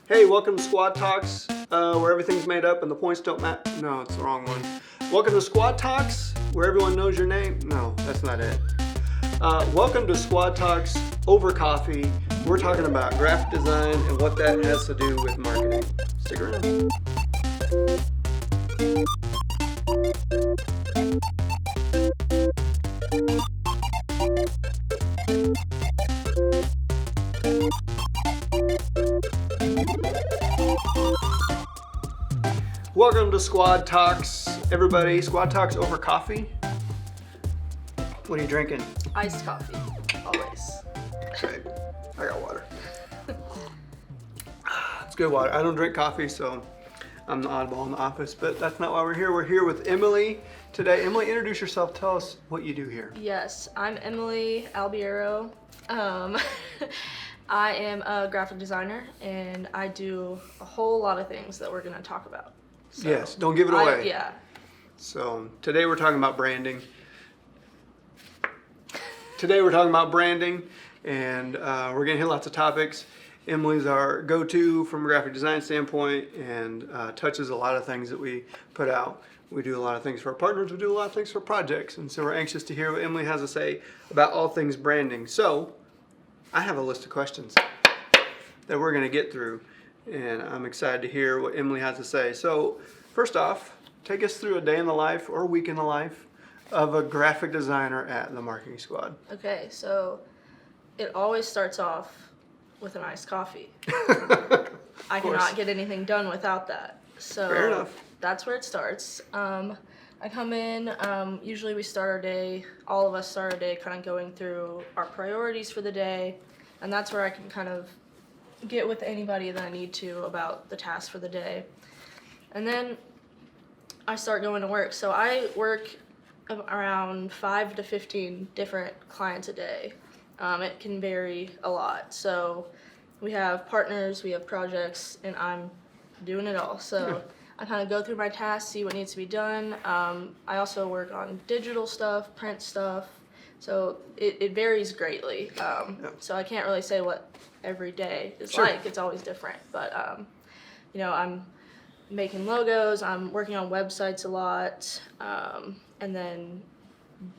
Hey, welcome to Squad Talks, where everything's made up and the points don't matter. No, it's the wrong one. Welcome to Squad Talks, where everyone knows your name. No, that's not it. Welcome to Squad Talks over coffee. We're talking about graphic design and what that has to do with marketing. Stick around. Welcome to Squad Talks, everybody. Squad Talks over coffee. What are you drinking? Iced coffee, always. Okay, I got water. It's good water. I don't drink coffee, so I'm the oddball in the office, but that's not why we're here. We're here with Emily today. Emily, introduce yourself. Tell us what you do here. Yes, I'm Emily Albiero. I am a graphic designer, and I do a whole lot of things that we're going to talk about. So, Yes, don't give it away. Yeah. So today we're talking about branding. Today we're talking about branding, and we're going to hit lots of topics. Emily's our go-to from a graphic design standpoint and touches a lot of things that we put out. We do a lot of things for our partners. We do a lot of things for projects. And so we're anxious to hear what Emily has to say about all things branding. So I have a list of questions that we're going to get through, and I'm excited to hear what Emily has to say. So first off, take us through a day in the life or a week in the life of a graphic designer at the Marketing Squad. Okay, so it always starts off with an iced coffee. I cannot get anything done without that. So Fair enough. That's where it starts. I come in, usually we start our day, all of us start our day kind of going through our priorities for the day, and that's where I can kind of get with anybody that I need to about the task for the day. And then I start going to work. So I work around 5 to 15 different clients a day. It can vary a lot. So we have partners, we have projects, and I'm doing it all. So I kind of go through my tasks, see what needs to be done. I also work on digital stuff, print stuff. So it varies greatly. So I can't really say what every day is like. It's always different. But, I'm making logos, I'm working on websites a lot, and then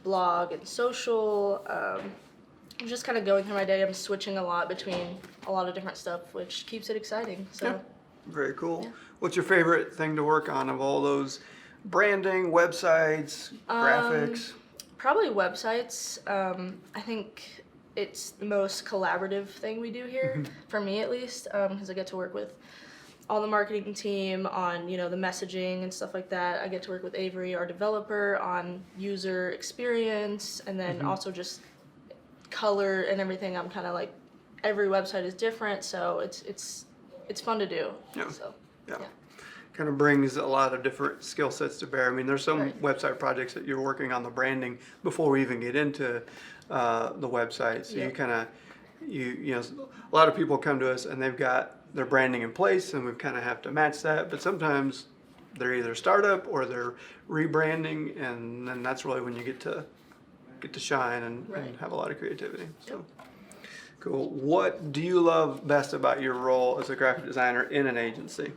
blog and social. I'm just kind of going through my day. I'm switching a lot between a lot of different stuff, which keeps it exciting. So. Yeah. Very cool. Yeah. What's your favorite thing to work on of all those branding, websites, graphics? Probably websites. I think it's the most collaborative thing we do here, for me at least, because I get to work with all the marketing team on, the messaging and stuff like that. I get to work with Avery, our developer, on user experience, and then also just color and everything. I'm kind of like, every website is different, so it's fun to do. Yeah. So, Yeah. Kind of brings a lot of different skill sets to bear. I mean, there's some Right. website projects that you're working on the branding before we even get into the website. So Yeah. you kind of, a lot of people come to us and they've got their branding in place, and we kind of have to match that. But sometimes they're either startup or they're rebranding, and then that's really when you get to shine and have a lot of creativity. So. Cool. What do you love best about your role as a graphic designer in an agency?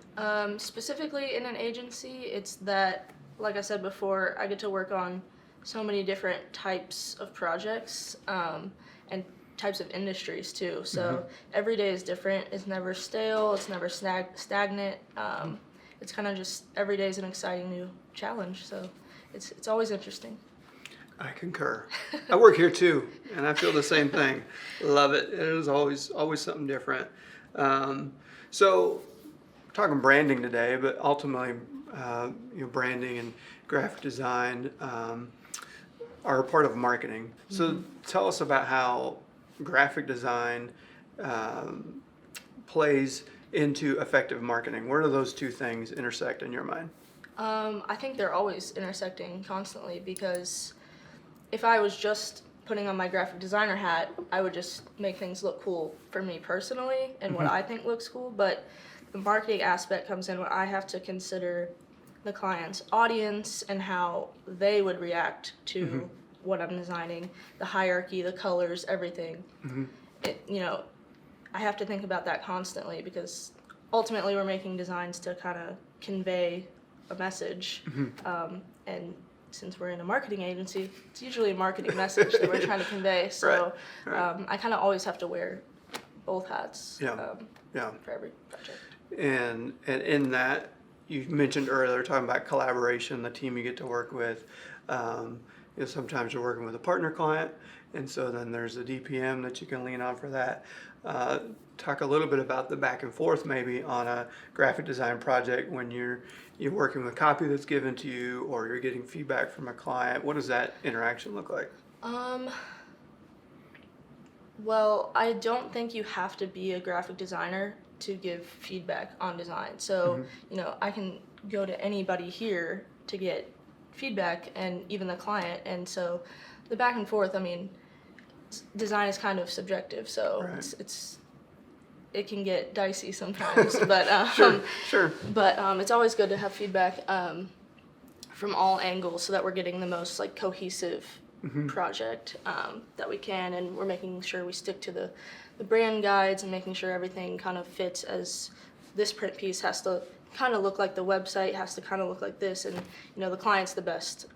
Specifically in an agency, it's that, like I said before, I get to work on so many different types of projects and types of industries too. So every day is different. It's never stale. It's never stagnant. It's kind of just every day is an exciting new challenge. So it's always interesting. I concur. I work here too, and I feel the same thing. Love it. It is always something different. So, we're talking branding today, but ultimately, branding and graphic design are a part of marketing. So, tell us about how graphic design plays into effective marketing. Where do those two things intersect in your mind? I think they're always intersecting constantly, because if I was just putting on my graphic designer hat, I would just make things look cool for me personally and what I think looks cool. But the marketing aspect comes in where I have to consider the client's audience and how they would react to what I'm designing, the hierarchy, the colors, everything. I have to think about that constantly, because ultimately we're making designs to kind of convey a message. And since we're in a marketing agency, it's usually a marketing message that we're trying to convey. So Right. I kind of always have to wear both hats Yeah. for every project. And in that, you mentioned earlier talking about collaboration, the team you get to work with. Sometimes you're working with a partner client, and so then there's a DPM that you can lean on for that. Talk a little bit about the back and forth maybe on a graphic design project when you're working with copy that's given to you, or you're getting feedback from a client. What does that interaction look like? Well, I don't think you have to be a graphic designer to give feedback on design. So, I can go to anybody here to get feedback, and even the client. And so the back and forth, I mean, design is kind of subjective, so it can get dicey sometimes. But Sure. But it's always good to have feedback from all angles, so that we're getting the most like cohesive project that we can, and we're making sure we stick to the brand guides and making sure everything kind of fits, as this print piece has to kind of look like the website, has to kind of look like this, and the client's the best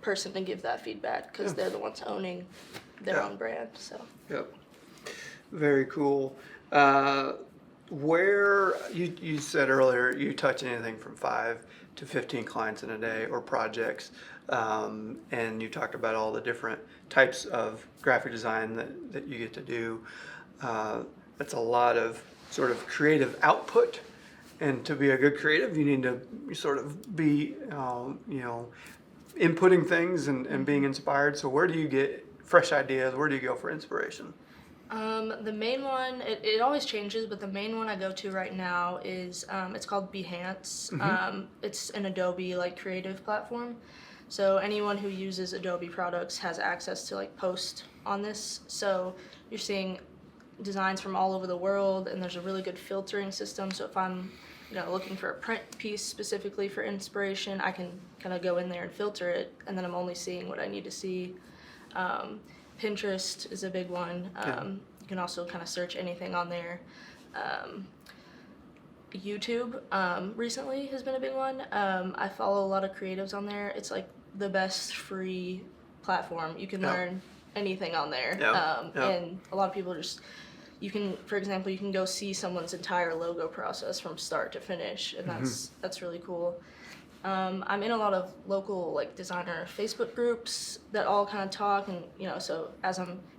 person to give that feedback, because they're the ones owning their own brand. So Yep. Very cool. Where you said earlier you touch anything from 5 to 15 clients in a day or projects, and you talked about all the different types of graphic design that you get to do. That's a lot of sort of creative output, and to be a good creative, you need to sort of be inputting things and being inspired. So where do you get fresh ideas? Where do you go for inspiration? The main one, it always changes, but the main one I go to right now is it's called Behance. It's an Adobe like creative platform. So anyone who uses Adobe products has access to like post on this. So you're seeing designs from all over the world, and there's a really good filtering system. So if I'm looking for a print piece specifically for inspiration, I can kind of go in there and filter it, and then I'm only seeing what I need to see. Pinterest is a big one. You can also kind of search anything on there. YouTube recently has been a big one. I follow a lot of creatives on there. It's like the best free platform. You can learn anything on there. And a lot of people for example, you can go see someone's entire logo process from start to finish, and that's really cool. I'm in a lot of local like designer Facebook groups that all kind of talk, and so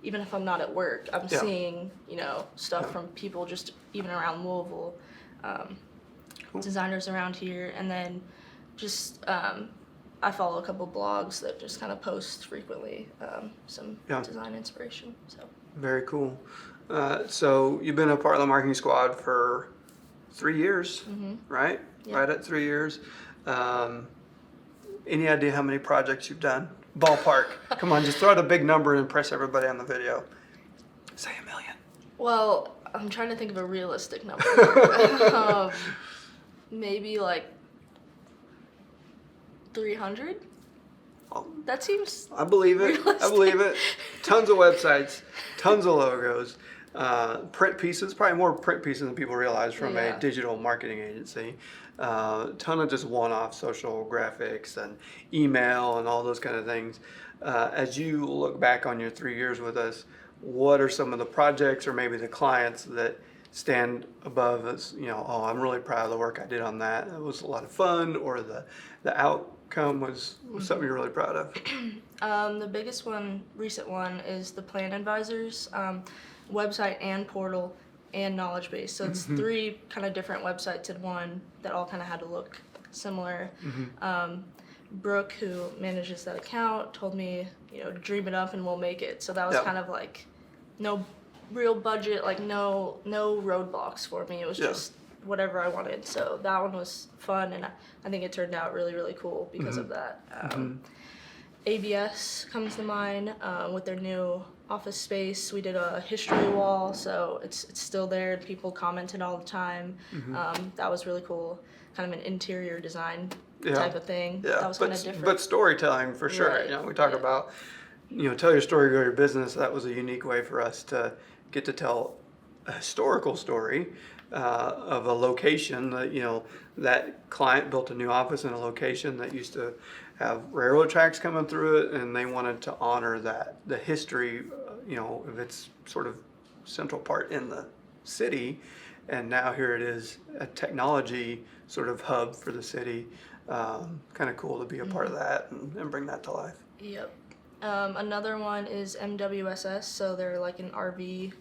even if I'm not at work, I'm seeing stuff from people just even around Louisville, designers around here, and then just I follow a couple blogs that just kind of post frequently some design inspiration. So very cool. So you've been a part of the marketing squad for 3 years, right? Yeah. Right at 3 years. Any idea how many projects you've done? Ballpark. Come on, just throw out a big number and impress everybody on the video. Say 1 million. Well, I'm trying to think of a realistic number. Maybe like 300? Oh, that seems I believe it. realistic. I believe it. Tons of websites, tons of logos, print pieces, probably more print pieces than people realize from a digital marketing agency. Ton of just one-off social graphics and email and all those kind of things. As you look back on your 3 years with us, what are some of the projects or maybe the clients that stand above as, I'm really proud of the work I did on that. It was a lot of fun, or the outcome was something you're really proud of? The biggest recent one, is the Plan Advisors website and portal and knowledge base. So it's 3 kind of different websites in one that all kind of had to look similar. Brooke, who manages that account, told me, dream it up and we'll make it. So that was kind of like no real budget, like no roadblocks for me. It was just whatever I wanted. So that one was fun, and I think it turned out really, really cool because of that. ABS comes to mind with their new office space. We did a history wall, so it's still there, and people commented all the time. That was really cool, kind of an interior design type of thing. That was kind of different. But storytelling for sure. Right. We talk about, tell your story, grow your business. That was a unique way for us to get to tell a historical story of a location that, that client built a new office in a location that used to have railroad tracks coming through it, and they wanted to honor the history, of its sort of central part in the city. And now here it is, a technology sort of hub for the city. Kind of cool to be a part of that and bring that to life. Yep. Another one is MWSS, so they're like an RV.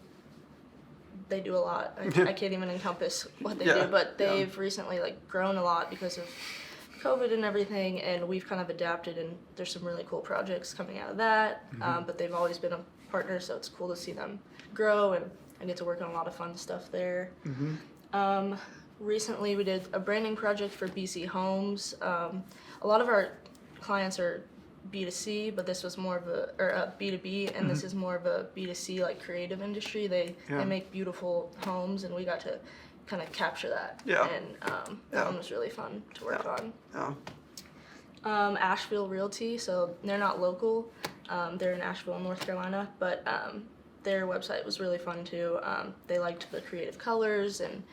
They do a lot. I can't even encompass what they do, but they've recently grown a lot because of COVID and everything, and we've kind of adapted, and there's some really cool projects coming out of that. But they've always been a partner, so it's cool to see them grow, and I get to work on a lot of fun stuff there. Recently we did a branding project for BC Homes. A lot of our clients are B2C, but this was more of a B2B, and this is more of a B2C, creative industry. They make beautiful homes, and we got to kind of capture that. And that one was really fun to work on. Asheville Realty, so they're not local. They're in Asheville, North Carolina, but their website was really fun too. They liked the creative colors, and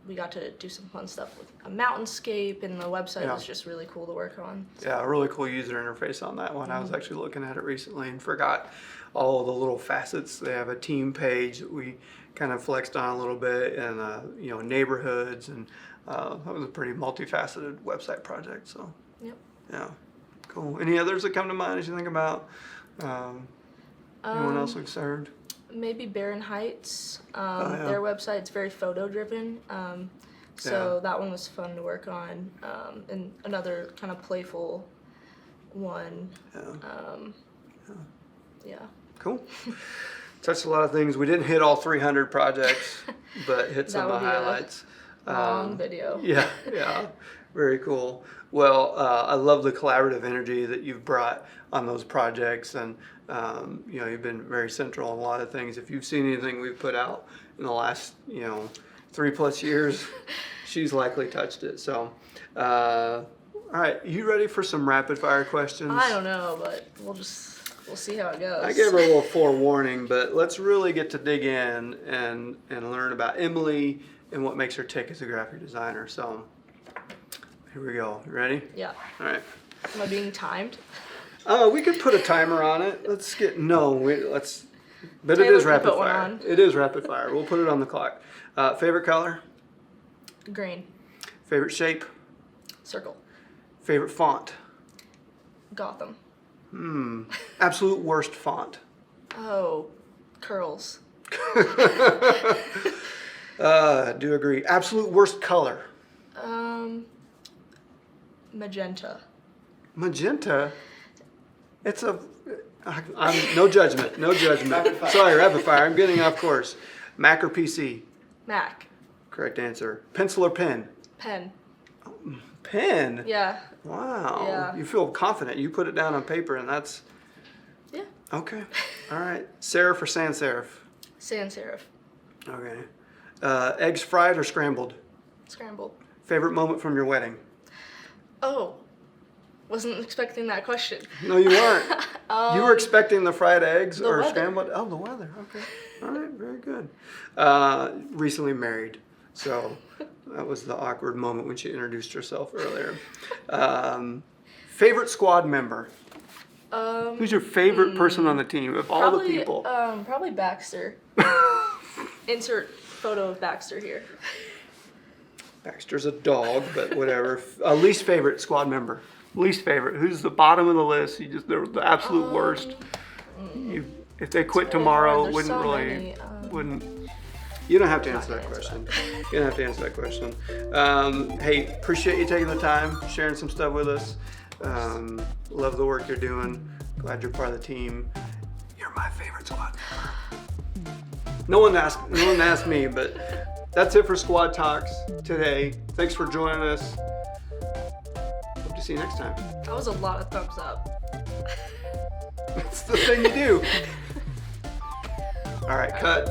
we got to do some fun stuff with a mountainscape, and the website was just really cool to work on. Yeah, a really cool user interface on that one. I was actually looking at it recently and forgot all the little facets. They have a team page that we kind of flexed on a little bit, and neighborhoods, and that was a pretty multifaceted website project. So yeah, cool. Any others that come to mind as you think about anyone else we've served? Maybe Barron Heights. Their website's very photo driven, so that one was fun to work on. And another kind of playful one. Cool. Touched a lot of things. We didn't hit all 300 projects, but hit some of the highlights. Long video. Yeah, very cool. Well, I love the collaborative energy that you've brought on those projects, and you've been very central in a lot of things. If you've seen anything we've put out in the last 3+ years, she's likely touched it. So, all right, you ready for some rapid fire questions? I don't know, but we'll see how it goes. I gave her a little forewarning, but let's really get to dig in and learn about Emily and what makes her tick as a graphic designer. So here we go. You ready? Yeah. All right. Am I being timed? We could put a timer on it. Let's get but Taylor it is can rapid put one fire. on. It is rapid fire. We'll put it on the clock. Favorite color? Green. Favorite shape? Circle. Favorite font? Gotham. Absolute worst font? Oh, curls. Do agree. Absolute worst color? Magenta. Magenta? I'm no judgment. Rapid fire. Sorry, rapid fire. I'm getting off course. Mac or PC? Mac. Correct answer. Pencil or pen? Pen. Pen? Yeah. Wow. Yeah. You feel confident. You put it down on paper, and that's... Yeah. Okay. All right. Serif or sans serif? Sans serif. Okay. Eggs fried or scrambled? Scrambled. Favorite moment from your wedding? Oh. Wasn't expecting that question. No, you weren't. You were expecting the fried eggs the or weather. scrambled? Oh, the weather. Okay. All right. Very good. Recently married. So that was the awkward moment when she introduced herself earlier. Favorite squad member? Who's your favorite person on the team of all the people? Probably Baxter. Insert photo of Baxter here. Baxter's a dog, but whatever. Least favorite squad member? Least favorite. Who's the bottom of the list? They're the absolute worst. If they quit tomorrow, There's wouldn't so really, many, wouldn't. You don't have to I'm answer not that gonna answer question. You don't have to answer that question. Hey, appreciate you taking the time, sharing some stuff with us. Love the work you're doing. Glad you're part of the team. You're my favorite squad member. No one asked me, but that's it for Squad Talks today. Thanks for joining us. Hope to see you next time. That was a lot of thumbs up. That's the thing you do. All right, cut.